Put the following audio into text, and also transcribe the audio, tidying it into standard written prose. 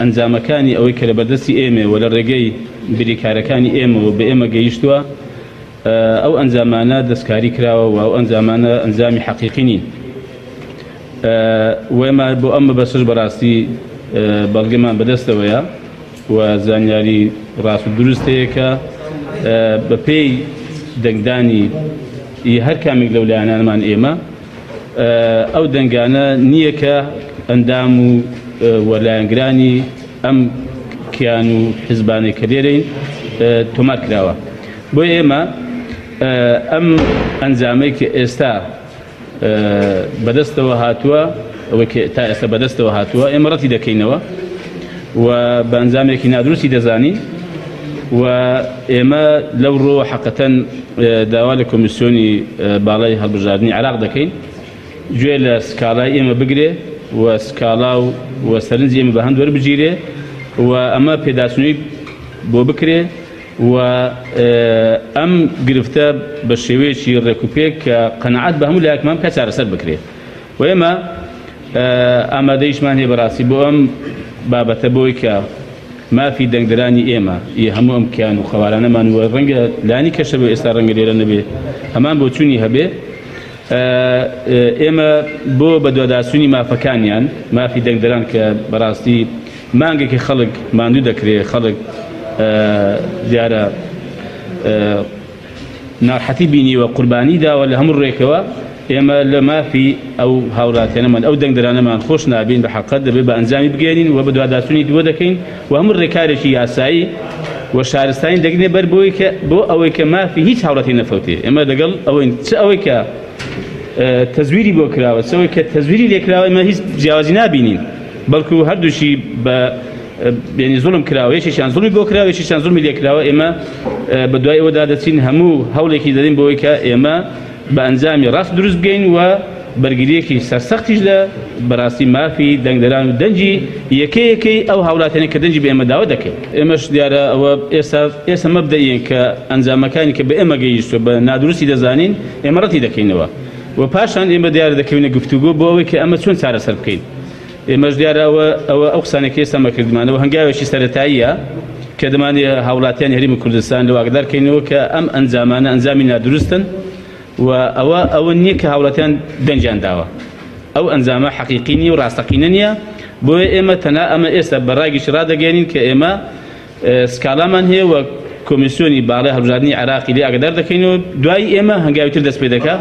ئەنجامەکانی ئەوەی کە لە بەردەستی ئێمە و لە ڕێگەی بریکارەکانی ئێمە و بە ئێمە گەیشتووە ئەو ئەنجامانە دەستکاری کراوە و ئەو ئەنجامانە ئەنجامی حەقیقی نین. وێمە بۆ ئەمە بەسش بەڕاستی بەڵگەمان بەدەستەوەیە و زانیاری ڕاست و دروست هەیە کە بە پێی دەنگدانی هەر کامێک لەو لایەنانمان ئێمە ئەو دەنگانە نییە کە ئەندام و وەلایەنگرانی ئەم کیان و حیزبانەی کە لێرەین تۆمار کراوە. بۆ ئێمە ئەم ئەنجامەی کە ئێستا بەدەستەوە هاتووە ئەوەی کە تا ئێستا بەدەستەوە هاتووە ئێمە ڕەتی دەکەینەوە و بە ئەنجامێکی نادروستی دەزانی و ئێمە لەو ڕۆ حەقەتەن داوا لە کۆمیسیۆنی باڵای هەڵبژاردننی عێراق دەکەین گوێ لە سکاڵای ئێمە بگرێ و سکاڵا و سەرنجی ئێمە بە هەند وەربگیرێ و ئەمە پێداچوونی بۆ بکرێ و ئەم گرفتە بە شێوەیەکی ڕێکوپێک کە قەنەعەت بە هەموو لایەکمان بکات چارەسەر بکرێ و ئێمە ئامادەیشمان هەیە بەڕاستی بۆ ئەم بابەتە بۆی کە مافی دەنگدەرانی ئێمە هەموو ئەم کیان و خەوارانەمان وە ڕەنگە لانی کەشە بێ ئێستا ڕەنگە لێرە نەبێ هەمان بۆ چوونی هەبێ ئێمە بۆ بە دواداسوونی مافەکانیان مافی دەنگدەران کە بەڕاستی مانگێکی خەڵک ماندوو دەکرێت خەڵک دیارە ناڕحەتی بینیوە قوربانی داوە لە هەموو ڕێکەوە ئێمە لە مافی ئەو هاوڕاتیانەمان ئەو دەنگدەرانەمان خۆش نابین بە حەقەت دەبێت بە ئەنجامی بگەێنین و بە دواداسوونی دووە دەکەین و هەموو ڕێکارێکی یاسایی و شارستانی دەگرێ بەر بۆ ئەوەی کە مافی هیچ هاوڕاتی نەفەوتێ. ئێمە لەگەڵ ئەوەی کە تەزویری بۆ کراوە ئەوەی کە تەزویری لێکراوە ئێمە هیچ جیاوازی نابینین بەڵکو هەردووشی بە بینی زوڵم کراوە یەکێکیان زوڵمی بۆ کراوە یەکێکیان زوڵمی لێکراوە ئێمە بە دوای ئەوەدا دەچین هەموو هەوڵێکی دەدەین بۆەوەی کە ئێمە بە ئەنجامی ڕاست دروست بگەین و بەرگریەکی سەرسەختیش لە بەڕاستی مافی دەنگدەران و دەنجی یەکەیەکەی ئەو هاوڵاتیانە کە دەنجی بە ئێمە داوا دەکەین. ئێمەش دیارە ئەوە ئێستا مەبدەئین کە ئەنجامەکانی کە بە ئێمە گەیشتووە بە نادروستی دەزانین ئێمە ڕەتی دەکەینەوە و پاشان ئێمە دیارە دەکەوینە گفتوگۆ بۆ ئەوەی کە ئەمە چۆن چارەسەر بکەین. ئێمەش دیارە ئەو قسانێکی ئێستا مەکردمانەوە هەنگاوێکی سەرەتاییە کە دەمانێت هاوڵاتیان هەرێمی کوردستان لە واگدارکەینەوە کە ئەم ئەنجامانە ئەنجامی نادروستن و ئەوە نییە کە هاوڵاتیان دەنجیان داوە ئەو ئەنجامە حەقیقی نیە و ڕاستەقینە نییە. بۆیە ئێمە تەنها ئەمە ئێستا بەڕایگەشی ڕادەگەێنین کە ئێمە سکاڵامان هەیە و کۆمیسیۆنی باڵای هەڵبژاردننی عێراقی لێ ئاگادار دەکەینەوە دوای ئێمە هەنگاویتر دەست پێ دەکات